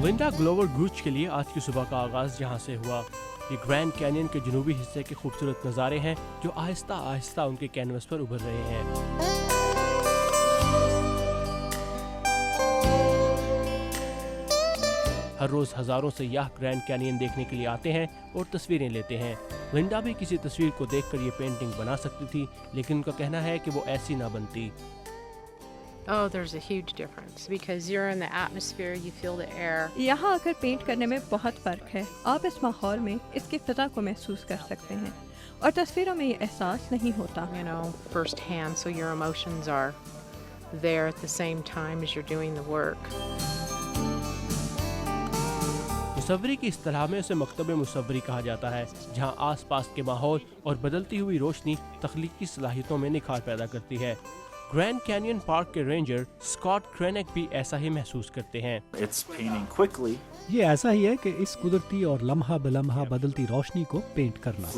Linda گلوور گروچ کے لیے آج کی صبح کا آغاز یہاں سے ہوا۔ یہ گرینڈ کینین کے جنوبی حصے کے خوبصورت نظارے ہیں جو آہستہ آہستہ ان کے کینوس پر ابھر رہے ہیں۔ ہر روز ہزاروں سیاح گرینڈ کینین دیکھنے کے لیے آتے ہیں اور تصویریں لیتے ہیں۔ لنڈا بھی کسی تصویر کو دیکھ کر یہ پینٹنگ بنا سکتی تھی، لیکن ان کا کہنا ہے کہ وہ ایسی نہ بنتی۔ Oh, there's a huge difference because you're in the atmosphere, you feel the air. یہاں آ کر پینٹ کرنے میں بہت فرق ہے۔ آپ اس ماحول میں اس کی فضا کو محسوس کر سکتے ہیں اور تصویروں میں یہ احساس نہیں ہوتا۔ You know, firsthand, so your emotions are there at the same time as you're doing the work. مصوری کی اصطلاح میں اسے مکتب مصوری کہا جاتا ہے، جہاں آس پاس کے ماحول اور بدلتی ہوئی روشنی تخلیقی صلاحیتوں میں نکھار پیدا کرتی ہے۔ گرینڈ کینین پارک کے رینجر اسکاٹ کرینک بھی ایسا ہی محسوس کرتے ہیں۔ یہ ایسا ہی ہے کہ اس قدرتی اور لمحہ بلمحہ بدلتی روشنی کو پینٹ کرنا۔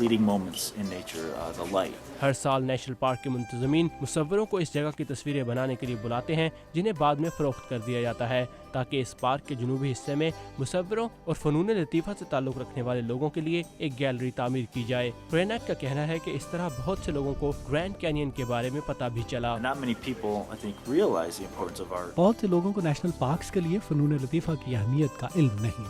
ہر سال نیشنل پارک کے منتظمین مصوروں کو اس جگہ کی تصویریں بنانے کے لیے بلاتے ہیں، جنہیں بعد میں فروخت کر دیا جاتا ہے تاکہ اس پارک کے جنوبی حصے میں مصوروں اور فنون لطیفہ سے تعلق رکھنے والے لوگوں کے لیے ایک گیلری تعمیر کی جائے۔ کرینک کا کہنا ہے کہ اس طرح بہت سے لوگوں کو گرینڈ کینین کے بارے میں پتہ بھی چلا۔ بہت سے لوگوں کو نیشنل پارکس کے لیے فنون لطیفہ کی اہمیت کا علم نہیں۔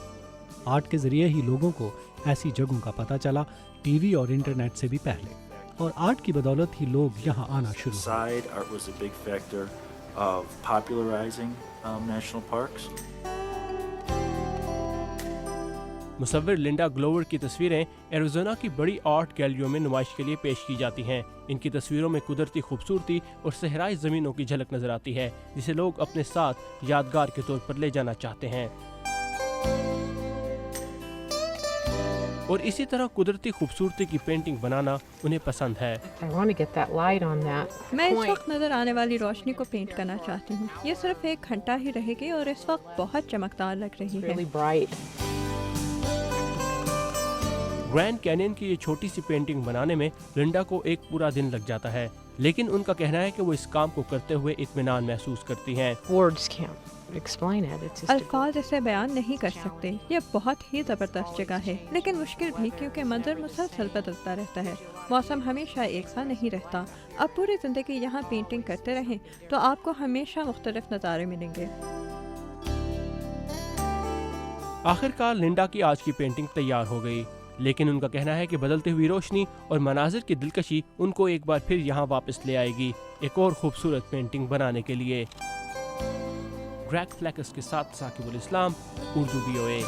آرٹ کے ذریعے ہی لوگوں کو ایسی جگہوں کا پتہ چلا، ٹی وی اور انٹرنیٹ سے بھی پہلے، اور آرٹ کی بدولت ہی لوگ یہاں آنا شروع مصور لنڈا گلوور کی تصویریں ایریزونا کی بڑی آرٹ گیلریوں میں نمائش کے لیے پیش کی جاتی ہیں۔ ان کی تصویروں میں قدرتی خوبصورتی اور صحرائی زمینوں کی جھلک نظر آتی ہے، جسے لوگ اپنے ساتھ یادگار کے طور پر لے جانا چاہتے ہیں۔ اور اسی طرح قدرتی خوبصورتی کی پینٹنگ بنانا انہیں پسند ہے۔ I want to get that light on that میں اس point. وقت نظر آنے والی روشنی کو پینٹ کرنا چاہتی ہوں۔ یہ صرف 1 گھنٹہ ہی رہے گی اور اس وقت بہت چمکدار لگ رہی ہے۔ Really bright. گرینڈ کینین کی یہ چھوٹی سی پینٹنگ بنانے میں لنڈا کو ایک پورا دن لگ جاتا ہے، لیکن ان کا کہنا ہے کہ وہ اس کام کو کرتے ہوئے اطمینان محسوس کرتی ہیں۔ Words can't explain it. It's just الفاظ اسے بیان نہیں کر سکتے۔ یہ بہت ہی زبردست جگہ ہے، لیکن مشکل بھی، کیونکہ منظر مسلسل بدلتا رہتا ہے۔ موسم ہمیشہ ایک سا نہیں رہتا۔ اب پوری زندگی یہاں پینٹنگ کرتے رہیں تو آپ کو ہمیشہ مختلف نظارے ملیں گے۔ آخرکار لنڈا کی آج کی پینٹنگ تیار ہو گئی، لیکن ان کا کہنا ہے کہ بدلتی ہوئی روشنی اور مناظر کی دلکشی ان کو ایک بار پھر یہاں واپس لے آئے گی، ایک اور خوبصورت پینٹنگ بنانے کے لیے۔ گریگ فلیکس کے ساتھ ثاقب الاسلام، اردو VOA۔